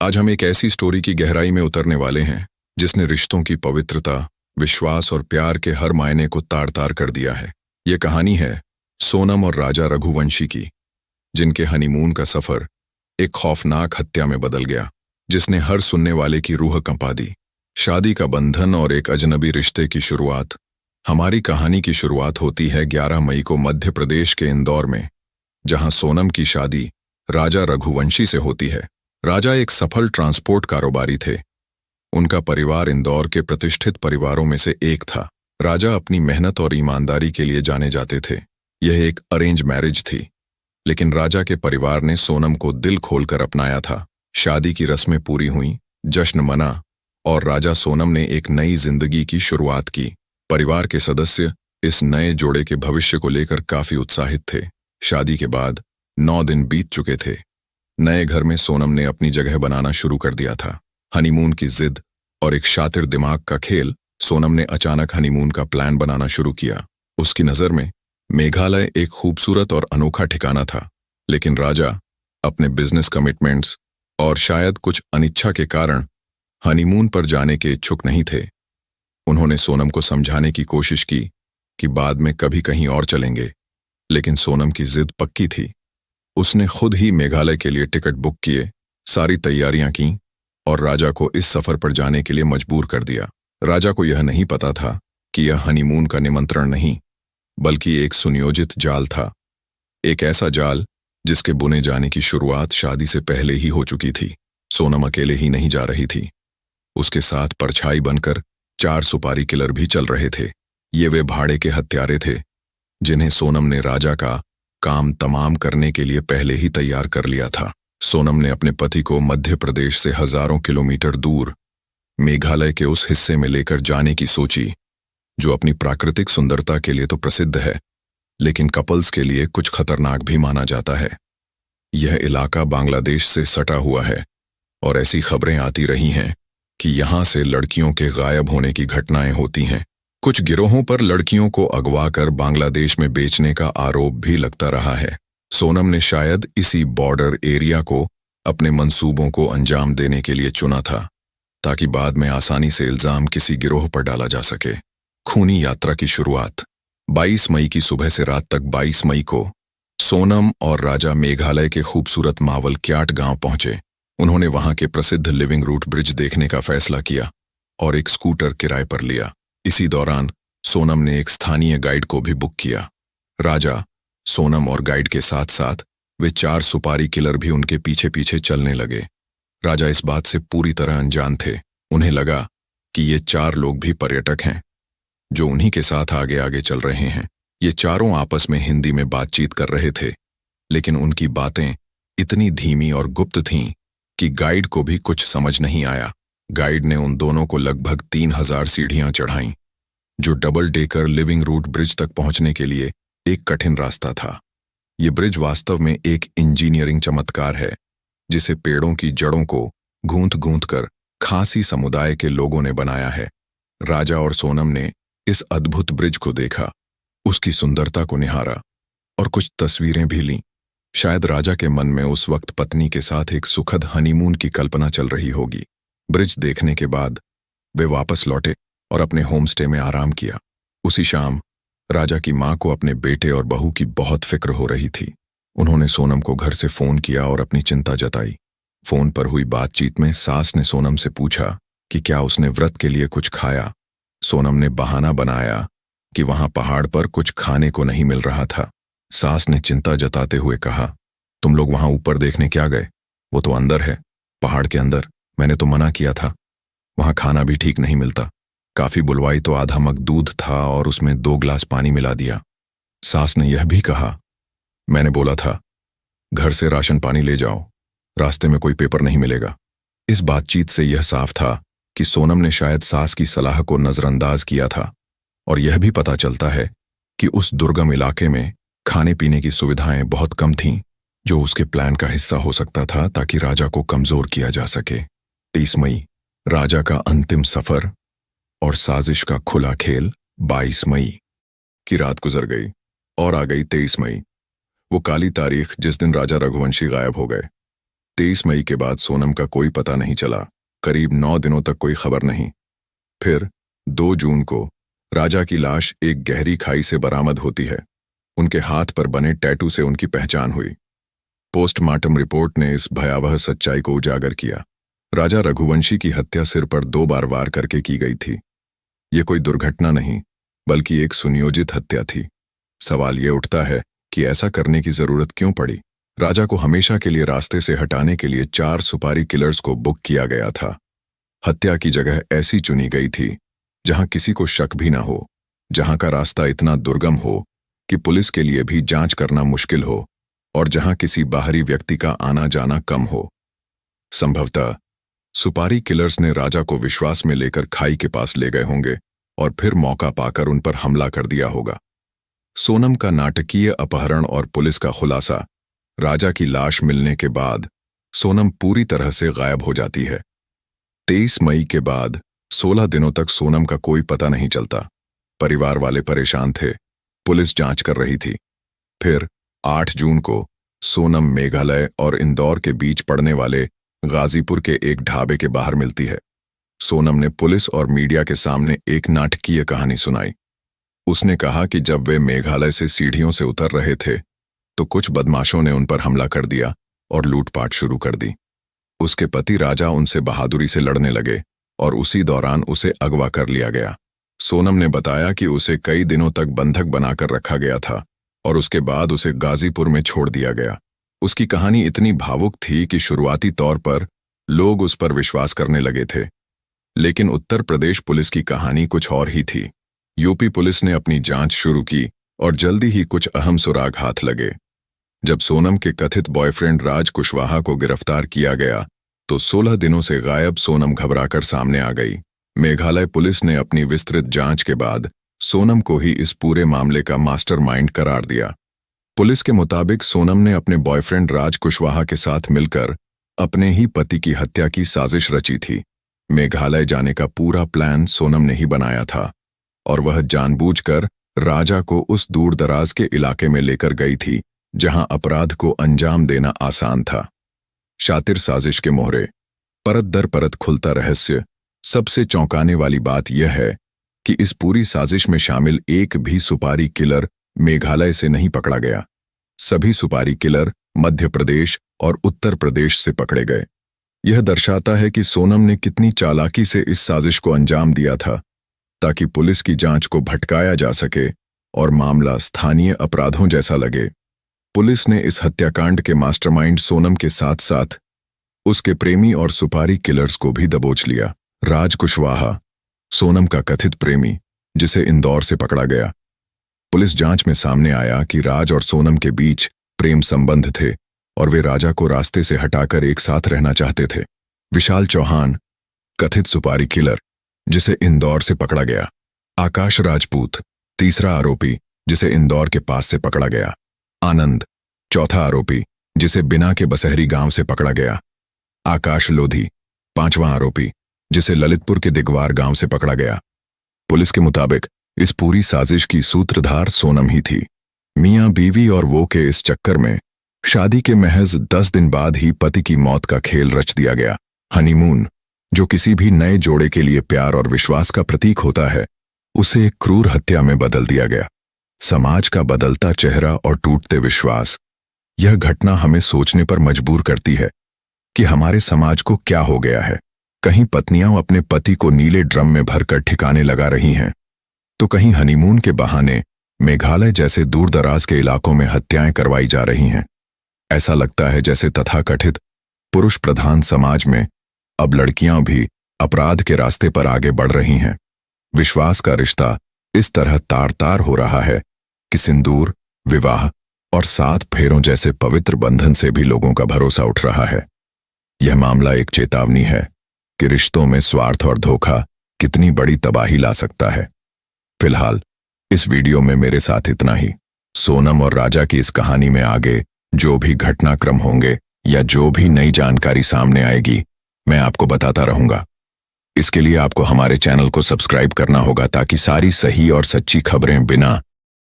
आज हम एक ऐसी स्टोरी की गहराई में उतरने वाले हैं जिसने रिश्तों की पवित्रता, विश्वास और प्यार के हर मायने को तार-तार कर दिया है। ये कहानी है सोनम और राजा रघुवंशी की, जिनके हनीमून का सफर एक खौफनाक हत्या में बदल गया, जिसने हर सुनने वाले की रूह कंपा दी। शादी का बंधन और एक अजनबी रिश्ते की शुरुआत। हमारी कहानी की शुरुआत होती है 11 मई को मध्य प्रदेश के इंदौर में, जहां सोनम की शादी राजा रघुवंशी से होती है। राजा एक सफल ट्रांसपोर्ट कारोबारी थे। उनका परिवार इंदौर के प्रतिष्ठित परिवारों में से एक था। राजा अपनी मेहनत और ईमानदारी के लिए जाने जाते थे। यह एक अरेंज मैरिज थी, लेकिन राजा के परिवार ने सोनम को दिल खोलकर अपनाया था। शादी की रस्में पूरी हुईं, जश्न मना और राजा सोनम ने एक नई जिंदगी की शुरुआत की। परिवार के सदस्य इस नए जोड़े के भविष्य को लेकर काफी उत्साहित थे। शादी के बाद 9 दिन बीत चुके थे। नए घर में सोनम ने अपनी जगह बनाना शुरू कर दिया था। हनीमून की जिद और एक शातिर दिमाग का खेल, सोनम ने अचानक हनीमून का प्लान बनाना शुरू किया। उसकी नजर में मेघालय एक खूबसूरत और अनोखा ठिकाना था, लेकिन राजा अपने बिजनेस कमिटमेंट्स और शायद कुछ अनिच्छा के कारण हनीमून पर जाने के इच्छुक नहीं थे। उन्होंने सोनम को समझाने की कोशिश की कि बाद में कभी कहीं और चलेंगे, लेकिन सोनम की जिद पक्की थी। उसने खुद ही मेघालय के लिए टिकट बुक किए, सारी तैयारियां की और राजा को इस सफर पर जाने के लिए मजबूर कर दिया। राजा को यह नहीं पता था कि यह हनीमून का निमंत्रण नहीं, बल्कि एक सुनियोजित जाल था। एक ऐसा जाल जिसके बुने जाने की शुरुआत शादी से पहले ही हो चुकी थी। सोनम अकेले ही नहीं जा रही थी, उसके साथ परछाई बनकर 4 सुपारी किलर भी चल रहे थे। ये वे भाड़े के हत्यारे थे जिन्हें सोनम ने राजा का काम तमाम करने के लिए पहले ही तैयार कर लिया था। सोनम ने अपने पति को मध्य प्रदेश से हजारों किलोमीटर दूर मेघालय के उस हिस्से में लेकर जाने की सोची जो अपनी प्राकृतिक सुंदरता के लिए तो प्रसिद्ध है, लेकिन कपल्स के लिए कुछ खतरनाक भी माना जाता है। यह इलाका बांग्लादेश से सटा हुआ है और ऐसी खबरें आती रही हैं कि यहां से लड़कियों के गायब होने की घटनाएं होती हैं। कुछ गिरोहों पर लड़कियों को अगवा कर बांग्लादेश में बेचने का आरोप भी लगता रहा है। सोनम ने शायद इसी बॉर्डर एरिया को अपने मंसूबों को अंजाम देने के लिए चुना था, ताकि बाद में आसानी से इल्जाम किसी गिरोह पर डाला जा सके। खूनी यात्रा की शुरुआत 22 मई की सुबह से रात तक 22 मई को सोनम और राजा मेघालय के खूबसूरत मावल क्याट गांव पहुंचे। उन्होंने वहां के प्रसिद्ध लिविंग रूट ब्रिज देखने का फैसला किया और एक स्कूटर किराए पर लिया। इसी दौरान सोनम ने एक स्थानीय गाइड को भी बुक किया। राजा, सोनम और गाइड के साथ साथ वे 4 सुपारी किलर भी उनके पीछे पीछे चलने लगे। राजा इस बात से पूरी तरह अनजान थे। उन्हें लगा कि ये 4 लोग भी पर्यटक हैं जो उन्हीं के साथ आगे आगे चल रहे हैं। ये चारों आपस में हिंदी में बातचीत कर रहे थे, लेकिन उनकी बातें इतनी धीमी और गुप्त थीं कि गाइड को भी कुछ समझ नहीं आया। गाइड ने उन दोनों को लगभग 3000 सीढ़ियां चढ़ाईं, जो double decker living root bridge तक पहुंचने के लिए एक कठिन रास्ता था। ये ब्रिज वास्तव में एक इंजीनियरिंग चमत्कार है, जिसे पेड़ों की जड़ों को गूंथ-गूंथ कर खासी समुदाय के लोगों ने बनाया है। राजा और सोनम ने इस अद्भुत ब्रिज को देखा, उसकी सुंदरता को निहारा और कुछ तस्वीरें भी लीं। शायद राजा के मन में उस वक्त पत्नी के साथ एक सुखद हनीमून की कल्पना चल रही होगी। ब्रिज देखने के बाद वे वापस लौटे और अपने होमस्टे में आराम किया। उसी शाम राजा की मां को अपने बेटे और बहू की बहुत फिक्र हो रही थी। उन्होंने सोनम को घर से फोन किया और अपनी चिंता जताई। फोन पर हुई बातचीत में सास ने सोनम से पूछा कि क्या उसने व्रत के लिए कुछ खाया। सोनम ने बहाना बनाया कि वहां पहाड़ पर कुछ खाने को नहीं मिल रहा था। सास ने चिंता जताते हुए कहा, तुम लोग वहां ऊपर देखने क्या गए? वो तो अंदर है, पहाड़ के अंदर। मैंने तो मना किया था, वहां खाना भी ठीक नहीं मिलता। काफी बुलवाई तो आधा मग दूध था और उसमें 2 गिलास पानी मिला दिया। सास ने यह भी कहा, मैंने बोला था घर से राशन पानी ले जाओ, रास्ते में कोई पेपर नहीं मिलेगा। इस बातचीत से यह साफ था कि सोनम ने शायद सास की सलाह को नजरअंदाज किया था, और यह भी पता चलता है कि उस दुर्गम इलाके में खाने पीने की सुविधाएं बहुत कम थीं, जो उसके प्लान का हिस्सा हो सकता था ताकि राजा को कमजोर किया जा सके। 30 मई राजा का अंतिम सफर और साजिश का खुला खेल। 22 मई की रात गुजर गई और आ गई 23 मई, वो काली तारीख जिस दिन राजा रघुवंशी गायब हो गए। 23 मई के बाद सोनम का कोई पता नहीं चला। करीब 9 दिनों तक कोई खबर नहीं। फिर 2 जून को राजा की लाश एक गहरी खाई से बरामद होती है। उनके हाथ पर बने टैटू से उनकी पहचान हुई। पोस्टमार्टम रिपोर्ट ने इस भयावह सच्चाई को उजागर किया। राजा रघुवंशी की हत्या सिर पर 2 बार वार करके की गई थी। ये कोई दुर्घटना नहीं, बल्कि एक सुनियोजित हत्या थी। सवाल ये उठता है कि ऐसा करने की जरूरत क्यों पड़ी? राजा को हमेशा के लिए रास्ते से हटाने के लिए 4 सुपारी किलर्स को बुक किया गया था। हत्या की जगह ऐसी चुनी गई थी जहां किसी को शक भी ना हो, जहां का रास्ता इतना दुर्गम हो कि पुलिस के लिए भी जांच करना मुश्किल हो, और जहां किसी बाहरी व्यक्ति का आना जाना कम हो। संभवतः सुपारी किलर्स ने राजा को विश्वास में लेकर खाई के पास ले गए होंगे और फिर मौका पाकर उन पर हमला कर दिया होगा। सोनम का नाटकीय अपहरण और पुलिस का खुलासा। राजा की लाश मिलने के बाद सोनम पूरी तरह से गायब हो जाती है। 23 मई के बाद 16 दिनों तक सोनम का कोई पता नहीं चलता। परिवार वाले परेशान थे, पुलिस जांच कर रही थी। फिर 8 जून को सोनम मेघालय और इंदौर के बीच पड़ने वाले गाजीपुर के एक ढाबे के बाहर मिलती है। सोनम ने पुलिस और मीडिया के सामने एक नाटकीय कहानी सुनाई। उसने कहा कि जब वे मेघालय से सीढ़ियों से उतर रहे थे तो कुछ बदमाशों ने उन पर हमला कर दिया और लूटपाट शुरू कर दी। उसके पति राजा उनसे बहादुरी से लड़ने लगे और उसी दौरान उसे अगवा कर लिया गया। सोनम ने बताया कि उसे कई दिनों तक बंधक बनाकर रखा गया था और उसके बाद उसे गाजीपुर में छोड़ दिया गया। उसकी कहानी इतनी भावुक थी कि शुरुआती तौर पर लोग उस पर विश्वास करने लगे थे, लेकिन उत्तर प्रदेश पुलिस की कहानी कुछ और ही थी। यूपी पुलिस ने अपनी जांच शुरू की और जल्दी ही कुछ अहम सुराग हाथ लगे। जब सोनम के कथित बॉयफ्रेंड राज कुशवाहा को गिरफ्तार किया गया तो 16 दिनों से गायब सोनम घबराकर सामने आ गई। मेघालय पुलिस ने अपनी विस्तृत जांच के बाद सोनम को ही इस पूरे मामले का मास्टरमाइंड करार दिया। पुलिस के मुताबिक सोनम ने अपने बॉयफ्रेंड राज कुशवाहा के साथ मिलकर अपने ही पति की हत्या की साजिश रची थी। मेघालय जाने का पूरा प्लान सोनम ने ही बनाया था और वह जानबूझकर राजा को उस दूर दराज के इलाके में लेकर गई थी जहां अपराध को अंजाम देना आसान था। शातिर साजिश के मोहरे, परत दर परत खुलता रहस्य। सबसे चौंकाने वाली बात यह है कि इस पूरी साजिश में शामिल एक भी सुपारी किलर मेघालय से नहीं पकड़ा गया। सभी सुपारी किलर मध्य प्रदेश और उत्तर प्रदेश से पकड़े गए। यह दर्शाता है कि सोनम ने कितनी चालाकी से इस साजिश को अंजाम दिया था ताकि पुलिस की जांच को भटकाया जा सके और मामला स्थानीय अपराधों जैसा लगे। पुलिस ने इस हत्याकांड के मास्टरमाइंड सोनम के साथ साथ उसके प्रेमी और सुपारी किलर्स को भी दबोच लिया। राज कुशवाहा, सोनम का कथित प्रेमी, जिसे इंदौर से पकड़ा गया। पुलिस जांच में सामने आया कि राज और सोनम के बीच प्रेम संबंध थे और वे राजा को रास्ते से हटाकर एक साथ रहना चाहते थे। विशाल चौहान, कथित सुपारी किलर, जिसे इंदौर से पकड़ा गया। आकाश राजपूत, तीसरा आरोपी, जिसे इंदौर के पास से पकड़ा गया। आनंद, चौथा आरोपी, जिसे बिना के बसहरी गांव से पकड़ा गया। आकाश लोधी, पांचवां आरोपी, जिसे ललितपुर के दिगवार गांव से पकड़ा गया। पुलिस के मुताबिक इस पूरी साजिश की सूत्रधार सोनम ही थी। मियां बीवी और वो के इस चक्कर में शादी के महज 10 दिन बाद ही पति की मौत का खेल रच दिया गया। हनीमून, जो किसी भी नए जोड़े के लिए प्यार और विश्वास का प्रतीक होता है, उसे एक क्रूर हत्या में बदल दिया गया। समाज का बदलता चेहरा और टूटते विश्वास। यह घटना हमें सोचने पर मजबूर करती है कि हमारे समाज को क्या हो गया है। कहीं पत्नियां अपने पति को नीले ड्रम में भरकर ठिकाने लगा रही हैं, तो कहीं हनीमून के बहाने मेघालय जैसे दूर दराज के इलाकों में हत्याएं करवाई जा रही हैं। ऐसा लगता है जैसे तथाकथित पुरुष प्रधान समाज में अब लड़कियां भी अपराध के रास्ते पर आगे बढ़ रही हैं। विश्वास का रिश्ता इस तरह तार तार हो रहा है कि सिंदूर, विवाह और 7 फेरों जैसे पवित्र बंधन से भी लोगों का भरोसा उठ रहा है। यह मामला एक चेतावनी है कि रिश्तों में स्वार्थ और धोखा कितनी बड़ी तबाही ला सकता है। फिलहाल इस वीडियो में मेरे साथ इतना ही। सोनम और राजा की इस कहानी में आगे जो भी घटनाक्रम होंगे या जो भी नई जानकारी सामने आएगी, मैं आपको बताता रहूंगा। इसके लिए आपको हमारे चैनल को सब्सक्राइब करना होगा ताकि सारी सही और सच्ची खबरें बिना